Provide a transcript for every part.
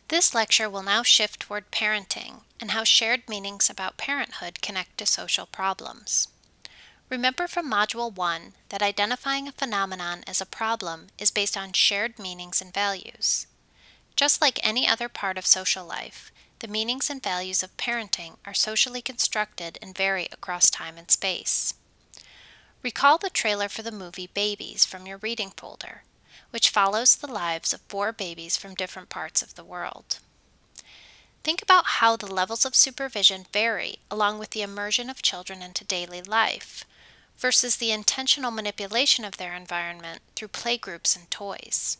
This lecture will now shift toward parenting and how shared meanings about parenthood connect to social problems. Remember from Module 1 that identifying a phenomenon as a problem is based on shared meanings and values. Just like any other part of social life, the meanings and values of parenting are socially constructed and vary across time and space. Recall the trailer for the movie Babies from your reading folder, which follows the lives of 4 babies from different parts of the world. Think about how the levels of supervision vary along with the immersion of children into daily life, versus the intentional manipulation of their environment through playgroups and toys.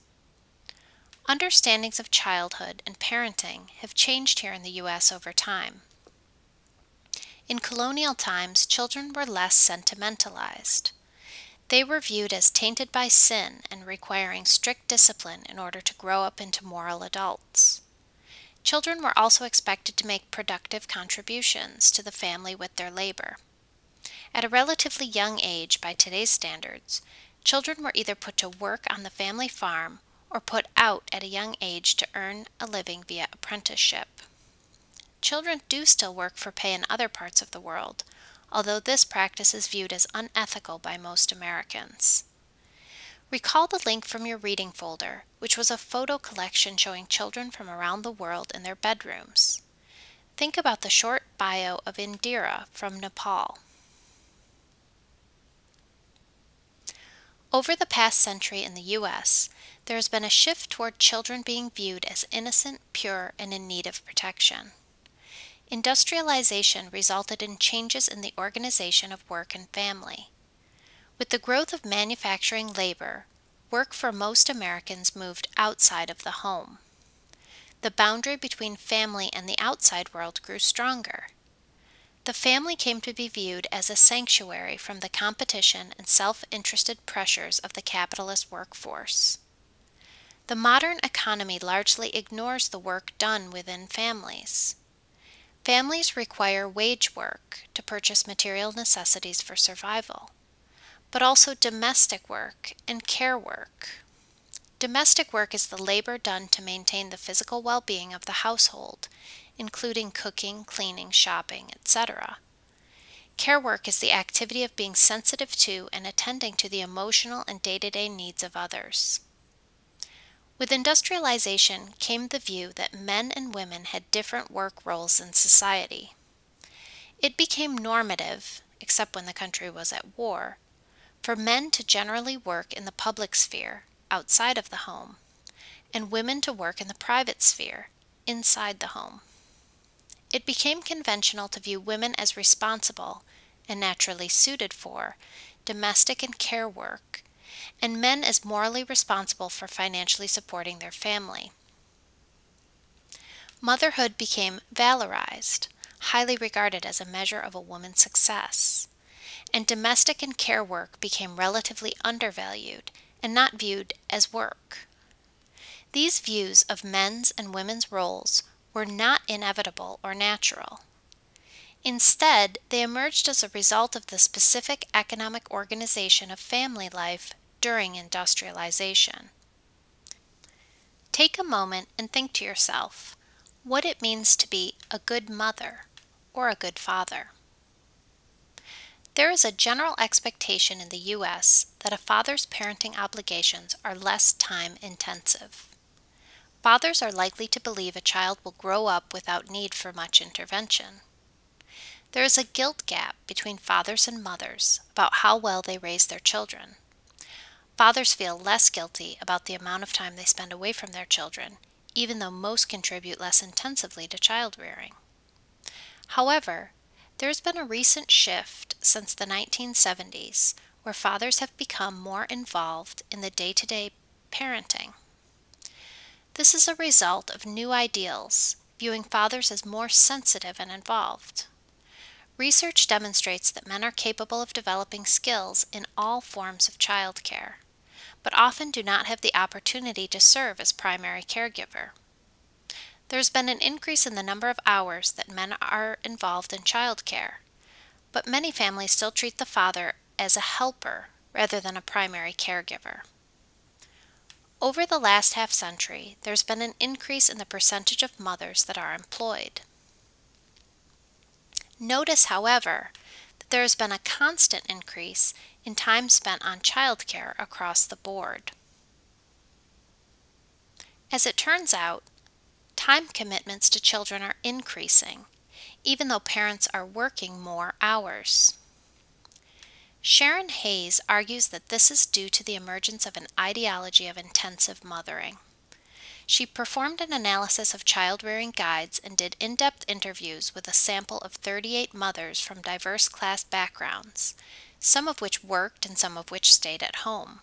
Understandings of childhood and parenting have changed here in the U.S. over time. In colonial times, children were less sentimentalized. They were viewed as tainted by sin and requiring strict discipline in order to grow up into moral adults. Children were also expected to make productive contributions to the family with their labor. At a relatively young age by today's standards, children were either put to work on the family farm or put out at a young age to earn a living via apprenticeship. Children do still work for pay in other parts of the world, although this practice is viewed as unethical by most Americans. Recall the link from your reading folder, which was a photo collection showing children from around the world in their bedrooms. Think about the short bio of Indira from Nepal. Over the past century in the U.S., there has been a shift toward children being viewed as innocent, pure, and in need of protection. Industrialization resulted in changes in the organization of work and family. With the growth of manufacturing labor, work for most Americans moved outside of the home. The boundary between family and the outside world grew stronger. The family came to be viewed as a sanctuary from the competition and self-interested pressures of the capitalist workforce. The modern economy largely ignores the work done within families. Families require wage work to purchase material necessities for survival, but also domestic work and care work. Domestic work is the labor done to maintain the physical well-being of the household, including cooking, cleaning, shopping, etc. Care work is the activity of being sensitive to and attending to the emotional and day-to-day needs of others. With industrialization came the view that men and women had different work roles in society. It became normative, except when the country was at war, for men to generally work in the public sphere, outside of the home, and women to work in the private sphere, inside the home. It became conventional to view women as responsible, and naturally suited for, domestic and care work, and men as morally responsible for financially supporting their family. Motherhood became valorized, highly regarded as a measure of a woman's success, and domestic and care work became relatively undervalued and not viewed as work. These views of men's and women's roles were not inevitable or natural. Instead, they emerged as a result of the specific economic organization of family life during industrialization. Take a moment and think to yourself what it means to be a good mother or a good father. There is a general expectation in the U.S. that a father's parenting obligations are less time-intensive. Fathers are likely to believe a child will grow up without need for much intervention. There is a guilt gap between fathers and mothers about how well they raise their children. Fathers feel less guilty about the amount of time they spend away from their children, even though most contribute less intensively to child rearing. However, there has been a recent shift since the 1970s where fathers have become more involved in the day-to-day parenting. This is a result of new ideals, viewing fathers as more sensitive and involved. Research demonstrates that men are capable of developing skills in all forms of childcare, but often do not have the opportunity to serve as primary caregiver. There has been an increase in the number of hours that men are involved in childcare, but many families still treat the father as a helper rather than a primary caregiver. Over the last half century, there's been an increase in the percentage of mothers that are employed. Notice, however, that there has been a constant increase in time spent on childcare across the board. As it turns out, time commitments to children are increasing, even though parents are working more hours. Sharon Hayes argues that this is due to the emergence of an ideology of intensive mothering. She performed an analysis of child-rearing guides and did in-depth interviews with a sample of 38 mothers from diverse class backgrounds, some of which worked and some of which stayed at home.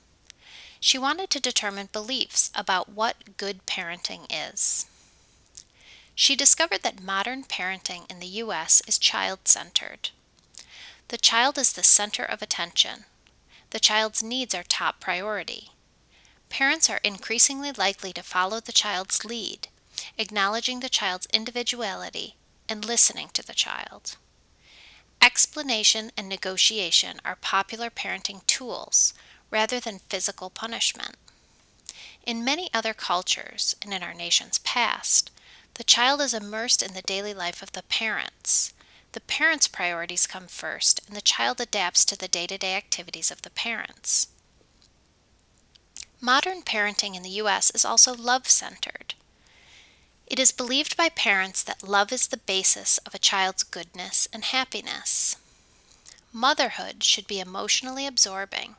She wanted to determine beliefs about what good parenting is. She discovered that modern parenting in the U.S. is child-centered. The child is the center of attention. The child's needs are top priority. Parents are increasingly likely to follow the child's lead, acknowledging the child's individuality and listening to the child. Explanation and negotiation are popular parenting tools rather than physical punishment. In many other cultures, and in our nation's past, the child is immersed in the daily life of the parents. The parents' priorities come first, and the child adapts to the day-to-day activities of the parents. Modern parenting in the U.S. is also love-centered. It is believed by parents that love is the basis of a child's goodness and happiness. Motherhood should be emotionally absorbing.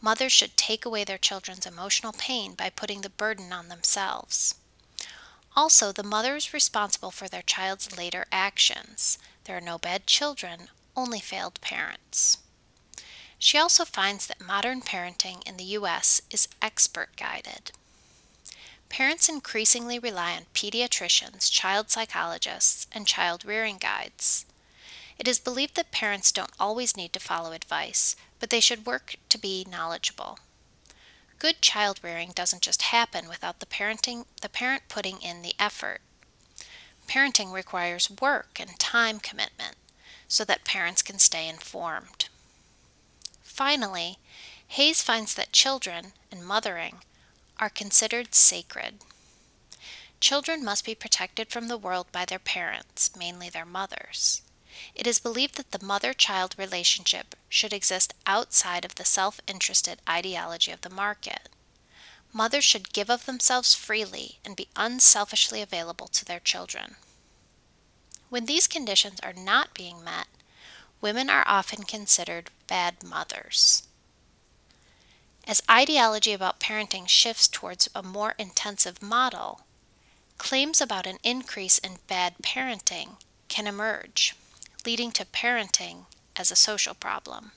Mothers should take away their children's emotional pain by putting the burden on themselves. Also, the mother is responsible for their child's later actions. There are no bad children, only failed parents. She also finds that modern parenting in the U.S. is expert-guided. Parents increasingly rely on pediatricians, child psychologists, and child-rearing guides. It is believed that parents don't always need to follow advice, but they should work to be knowledgeable. Good child rearing doesn't just happen without the parent putting in the effort. Parenting requires work and time commitment so that parents can stay informed. Finally, Hayes finds that children and mothering are considered sacred. Children must be protected from the world by their parents, mainly their mothers. It is believed that the mother-child relationship should exist outside of the self-interested ideology of the market. Mothers should give of themselves freely and be unselfishly available to their children. When these conditions are not being met, women are often considered bad mothers. As ideology about parenting shifts towards a more intensive model, claims about an increase in bad parenting can emerge, leading to parenting as a social problem.